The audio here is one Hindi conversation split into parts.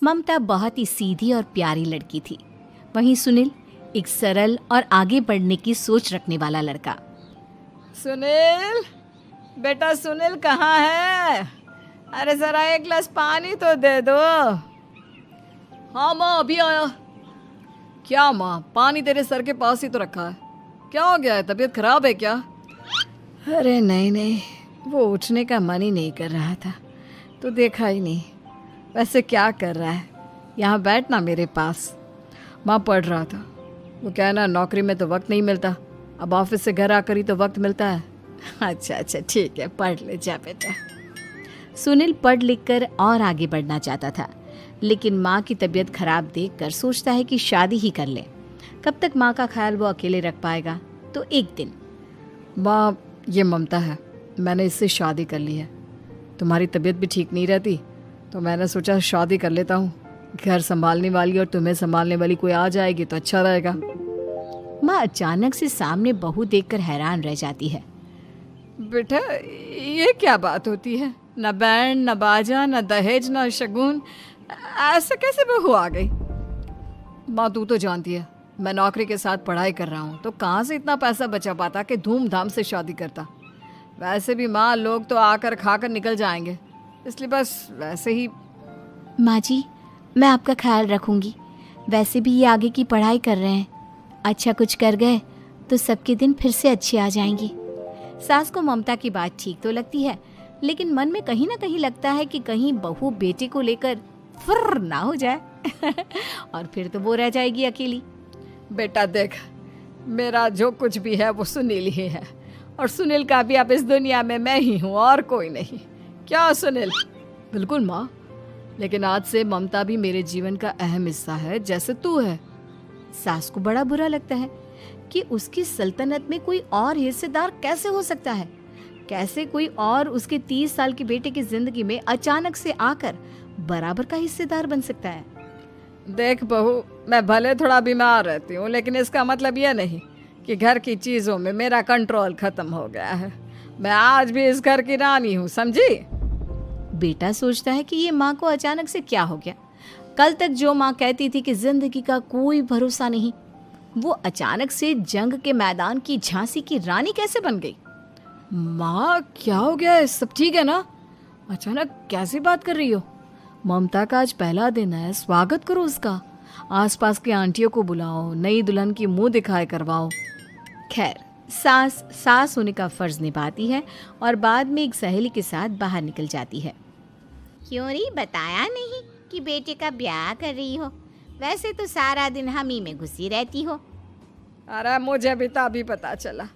ममता बहुत ही सीधी और प्यारी लड़की थी। वहीं सुनील एक सरल और आगे बढ़ने की सोच रखने वाला लड़का। सुनील, बेटा सुनील कहाँ है? अरे जरा एक गिलास पानी तो दे दो। हाँ माँ, अभी आया। क्या माँ, पानी तेरे सर के पास ही तो रखा है। क्या हो गया है, तबीयत खराब है क्या? अरे नहीं, वो उठने का मन ही नहीं कर रहा था तो देखा ही नहीं। वैसे क्या कर रहा है? यहाँ बैठ ना मेरे पास। माँ पढ़ रहा था। वो क्या है ना, नौकरी में तो वक्त नहीं मिलता, अब ऑफिस से घर आकर ही तो वक्त मिलता है। अच्छा ठीक है, पढ़ ले जा बेटा। सुनील पढ़ लिख कर और आगे बढ़ना चाहता था, लेकिन माँ की तबीयत खराब देखकर सोचता है कि शादी ही कर ले। कब तक माँ का ख्याल वो अकेले रख पाएगा। तो एक दिन, माँ ये ममता है, मैंने इससे शादी कर ली है। तुम्हारी तबीयत भी ठीक नहीं रहती तो मैंने सोचा शादी कर लेता हूँ। घर संभालने वाली और तुम्हें संभालने वाली कोई आ जाएगी तो अच्छा रहेगा। माँ अचानक से सामने बहू देखकर हैरान रह जाती है। बेटा ये क्या बात होती है? न बैंड, न बाजा, न दहेज, न शगुन, ऐसे कैसे बहू आ गई? माँ तू तो जानती है मैं नौकरी के साथ पढ़ाई कर रहा हूँ, तो कहाँ से इतना पैसा बचा पाता कि धूमधाम से शादी करता। वैसे भी माँ, लोग तो आकर खाकर निकल जाएंगे, इसलिए बस वैसे ही। माँ जी, मैं आपका ख्याल रखूंगी। वैसे भी ये आगे की पढ़ाई कर रहे हैं, अच्छा कुछ कर गए तो सबके दिन फिर से अच्छे आ जाएंगे। सास को ममता की बात ठीक तो लगती है, लेकिन मन में कहीं ना कहीं लगता है कि कहीं बहू बेटे को लेकर फुर्र ना हो जाए और फिर तो वो रह जाएगी अकेली। बेटा देख, मेरा जो कुछ भी है वो सुनील ही है, और सुनील का भी अब इस दुनिया में मैं ही हूँ और कोई नहीं। क्या सुनील? बिल्कुल माँ, लेकिन आज से ममता भी मेरे जीवन का अहम हिस्सा है, जैसे तू है। सास को बड़ा बुरा लगता है कि उसकी सल्तनत में कोई और हिस्सेदार कैसे हो सकता है। कैसे कोई और उसके 30 साल के बेटे की जिंदगी में अचानक से आकर बराबर का हिस्सेदार बन सकता है। देख बहू, मैं भले थोड़ा बीमार रहती हूँ, लेकिन इसका मतलब यह नहीं कि घर की चीजों में मेरा कंट्रोल खत्म हो गया है। मैं आज भी इस घर की रानी हूँ, समझी? बेटा सोचता है कि ये माँ को अचानक से क्या हो गया। कल तक जो माँ कहती थी कि जिंदगी का कोई भरोसा नहीं, वो अचानक से जंग के मैदान की झांसी की रानी कैसे बन गई? माँ क्या हो गया है? सब ठीक है ना? अचानक कैसी बात कर रही हो? ममता का आज पहला दिन है, स्वागत करो उसका। आसपास की आंटियों को बुलाओ, नई दुल्हन की मुंह दिखाए करवाओ। खैर, सास होने का फर्ज निभाती है और बाद में एक सहेली के साथ बाहर निकल जाती है। क्यों री, बताया नहीं कि बेटे का ब्याह कर रही हो? वैसे तो सारा दिन हम ही में घुसी रहती हो। अरे मुझे भी तो अभी पता चला,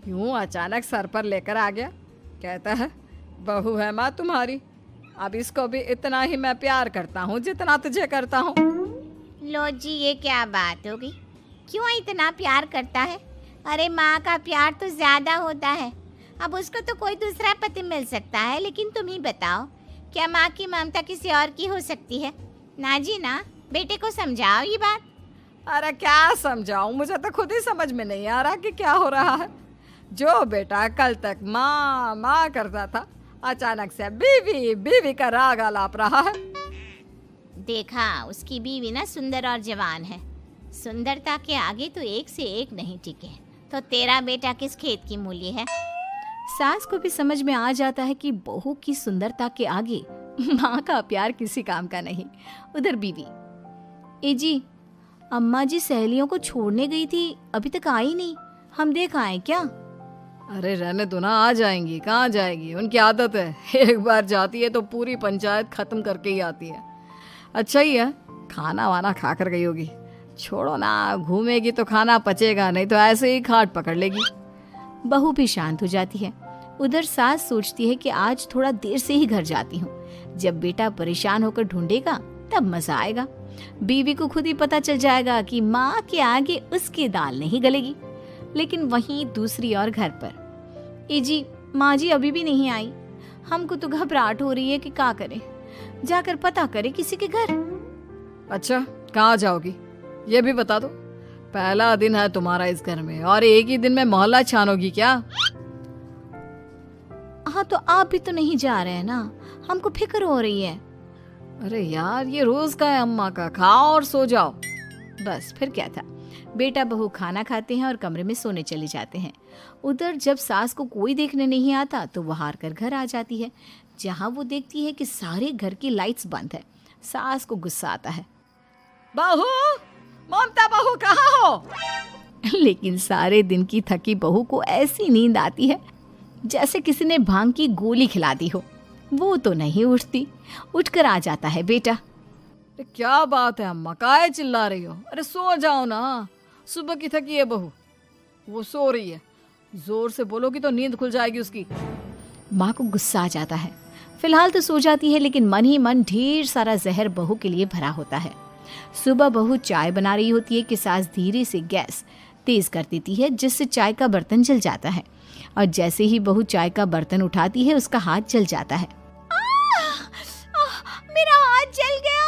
यूं अचानक सर पर लेकर आ गया। कहता है बहू है माँ तुम्हारी, अब इसको भी इतना ही मैं प्यार करता हूँ जितना तुझे करता हूँ। लो जी, ये क्या बात होगी? क्यों इतना प्यार करता है? अरे माँ का प्यार तो ज्यादा होता है। अब उसको तो कोई दूसरा पति मिल सकता है, लेकिन तुम ही बताओ, क्या माँ की ममता किसी और की हो सकती है? ना जी ना, बेटे को समझाओ ये बात। अरे क्या समझाऊं, मुझे तो खुद ही समझ में नहीं आ रहा कि क्या हो रहा है। जो बेटा कल तक माँ माँ करता था, अचानक से बीवी बीवी का राग आलाप रहा है। देखा, उसकी बीवी ना सुंदर और जवान है। सुंदरता के आगे तो एक से एक नहीं टिके, तो तेरा बेटा किस खेत की मूली है? सास को भी समझ में आ जाता है कि बहू की सुंदरता के आगे माँ का प्यार किसी काम का नहीं। उधर बीवी, ए जी, अम्मा जी सहेलियों को छोड़ने गई थी, अभी तक आई नहीं, हम देख आए क्या? अरे रहने दो ना, आ जाएंगी। कहाँ जाएगी, उनकी आदत है, एक बार जाती है तो पूरी पंचायत खत्म करके ही आती है। अच्छा ही है, खाना वाना खा कर गई होगी। छोड़ो ना, घूमेगी तो खाना पचेगा, नहीं तो ऐसे ही खाट पकड़ लेगी। बहू भी शांत हो जाती है। उधर सास सोचती है कि आज थोड़ा देर से ही घर जाती हूँ, जब बेटा परेशान होकर ढूंढेगा तब मजा आएगा। बीवी को खुद ही पता चल जाएगा कि माँ के आगे उसकी दाल नहीं गलेगी। लेकिन वहीं दूसरी ओर घर पर, ए जी, माँ जी अभी भी नहीं आई, हमको तो घबराहट हो रही है कि क्या करें, जाकर पता करें किसी के घर। अच्छा, कहाँ जाओगी ये भी बता दो। पहला दिन है तुम्हारा इस घर में और एक ही दिन में मोहल्ला छानोगी क्या? हाँ, तो आप भी तो नहीं जा रहे हैं ना, हमको फिक्र हो रही है। अरे यार, ये रोज का है अम्मा का, खाओ और सो जाओ। बस फिर क्या था, बेटा बहू खाना खाते हैं और कमरे में सोने चले जाते हैं। उधर जब सास को कोई देखने नहीं आता तो वो हार कर घर आ जाती है, जहाँ वो देखती है कि सारे घर की लाइट्स बंद है। सास को गुस्सा आता है, बहू, ममता बहू कहाँ हो? लेकिन सारे दिन की थकी बहू को ऐसी नींद आती है जैसे किसी ने भांग की गोली खिला दी हो। वो तो नहीं उठती। उठकर आ जाता है बेटा। अरे क्या बात है अम्मा, काहे चिल्ला रही हो? अरे सो जाओ ना, सुबह की थकी है बहू, वो सो रही है। जोर से बोलोगी तो नींद खुल जाएगी उसकी। माँ को गुस्सा आ जाता है। फिलहाल तो सो जाती है, लेकिन मन ही मन ढेर सारा जहर बहू के लिए भरा होता है। सुबह बहू चाय बना रही होती है कि सास धीरे से गैस तेज कर देती है, जिससे चाय का बर्तन जल जाता है। और जैसे ही बहू चाय का बर्तन उठाती है, उसका हाथ जल जाता है। मेरा हाथ जल गया।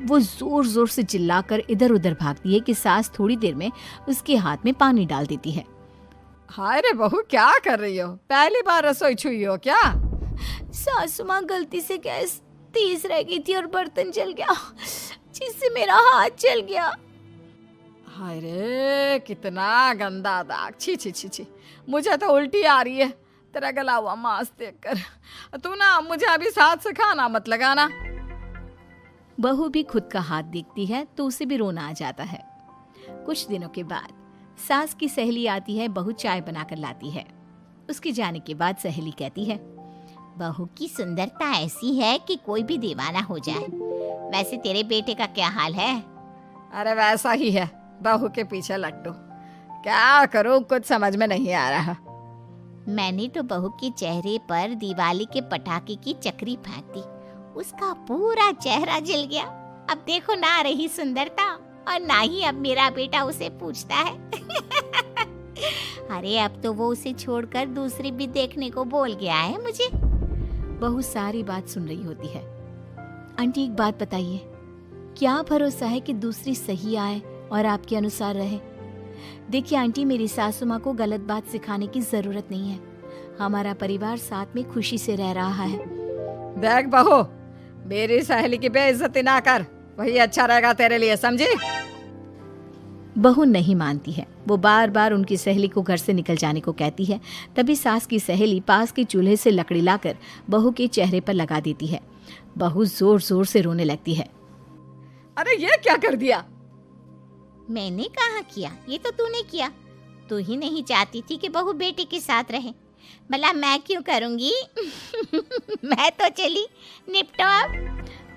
वो जोर जोर से चिल्लाकर इधर उधर भागती है कि सास थोड़ी देर में उसके हाथ में पानी डाल देती है। हाय रे बहू, क्या कर रही हो? पहली बार रसोई छुई हो क्या? सासू माँ गलती से गैस तेज रह गई थी और बर्तन जल गया, जिससे मेरा हाथ जल गया। हाय रे, कितना गंदा दाग। छी छी छी छी, मुझे तो उल्टी आ रही है तेरा गला हुआ मांस देखकर। तू ना मुझे अभी साथ से खाना मत लगाना। बहू भी खुद का हाथ देखती है तो उसे भी रोना आ जाता है। कुछ दिनों के बाद सास की सहेली आती है, बहू चाय बनाकर लाती है। उसके जाने के बाद सहेली कहती है, बहू की सुंदरता ऐसी है कि कोई भी दीवाना हो जाए। वैसे तेरे बेटे का क्या हाल है? अरे वैसा ही है, बहू के पीछे लट्टू। क्या करूं, कुछ समझ में नहीं आ रहा। मैंने तो बहू के चेहरे पर दिवाली के पटाखे की चक्री फेंक दी, उसका पूरा चेहरा जल गया। अब देखो ना रही सुंदरता, और ना ही अब मेरा बेटा उसे पूछता है। अरे अब तो वो उसे छोड़कर दूसरी भी देखने को बोल गया है मुझे। बहू सारी बात सुन रही होती है। आंटी एक बात बताइए, क्या भरोसा है कि दूसरी सही आए और आपके अनुसार रहे? देखिए आंटी, मेरी सासू माँ को गलत बात सिखाने की जरूरत नहीं है। हमारा परिवार साथ में खुशी से रह रहा है। देख बहू, मेरी सहेली की बेइज्जती ना कर, वही अच्छा रहेगा तेरे लिए, समझी? बहू नहीं मानती है। वो बार बार उनकी सहेली को घर से निकल जाने को कहती है। तभी सास की सहेली पास के चूल्हे से लकड़ी लाकर बहू के चेहरे पर लगा देती है। बहू जोर जोर से रोने लगती है। अरे ये क्या कर दिया? मैंने कहाँ किया, ये तो तूने किया। तू ही नहीं चाहती थी कि बहू बेटे के साथ रहे, भला मैं क्यों करूंगी? मैं तो चली, निपटो अब।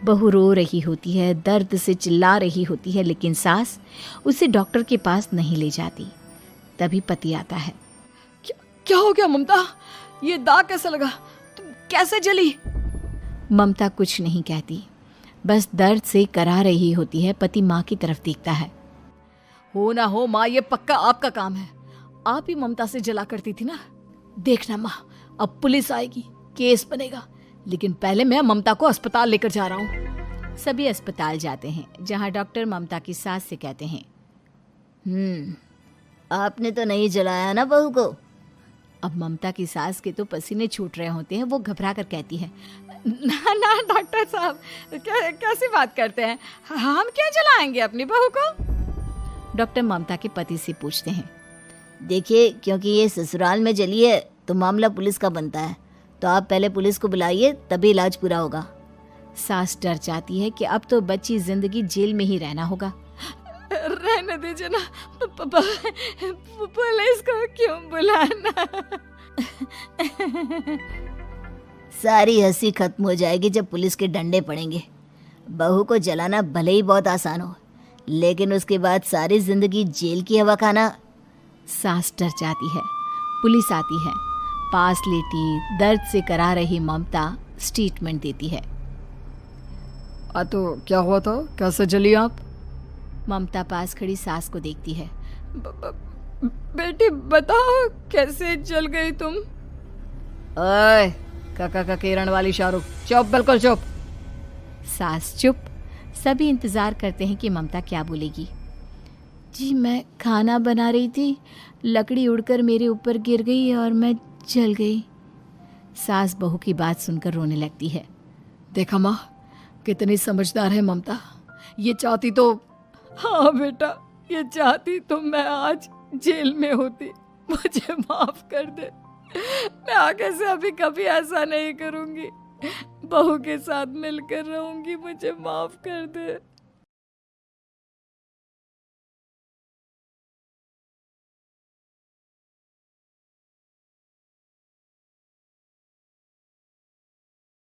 बहू रो रही होती है, दर्द से चिल्ला रही होती है, लेकिन सास उसे डॉक्टर के पास नहीं ले जाती। तभी पति आता है। क्या हो गया ममता? ये दाग कैसे लगा? तुम कैसे जली? ममता कुछ नहीं कहती, बस दर्द से करा रही होती है। पति माँ की तरफ देखता है। हो ना हो माँ, ये पक्का आपका काम है। आप ही ममता से जला करती थी ना। देखना माँ, अब पुलिस आएगी, केस बनेगा, लेकिन पहले मैं ममता को अस्पताल लेकर जा रहा हूँ। सभी अस्पताल जाते हैं, जहाँ डॉक्टर ममता की सास से कहते हैं, आपने तो नहीं जलाया ना बहू को? अब ममता की सास के तो पसीने छूट रहे होते हैं। वो घबरा कर कहती है, ना ना डॉक्टर साहब, कैसी बात करते हैं? हम क्या जलाएंगे अपनी बहू को? डॉक्टर ममता के पति से पूछते हैं। देखिए, क्योंकि ये ससुराल में जली है तो मामला पुलिस का बनता है, तो आप पहले पुलिस को बुलाइए, तभी इलाज पूरा होगा। सास डर जाती है कि अब तो बच्ची जिंदगी जेल में ही रहना होगा। रहने दीजिए ना, पुलिस को क्यों बुलाना? सारी हंसी खत्म हो जाएगी जब पुलिस के डंडे पड़ेंगे। बहू को जलाना भले ही बहुत आसान हो, लेकिन उसके बाद सारी जिंदगी जेल की हवा खाना। सास डर जाती है। पुलिस आती है। पास लेटी दर्द से करा रही ममता स्टेटमेंट देती है। तो क्या हुआ था? कैसे जली आप? ममता पास खड़ी सास को देखती है। बेटी बताओ, कैसे जल गई तुम? ओए, काका का किरण वाली शाहरुख, चुप, बिल्कुल चुप। सास चुप। सभी इंतजार करते हैं कि ममता क्या बोलेगी। जी मैं खाना बना रही थी, लकड़ी उड़कर मेरे ऊपर गिर गई और मैं जल गई। सास बहू की बात सुनकर रोने लगती है। देखा माँ, कितनी समझदार है ममता। ये चाहती तो, हाँ बेटा, ये चाहती तो मैं आज जेल में होती। मुझे माफ कर दे, मैं आगे से अभी कभी ऐसा नहीं करूंगी। बहू के साथ मिलकर रहूंगी, मुझे माफ कर दे।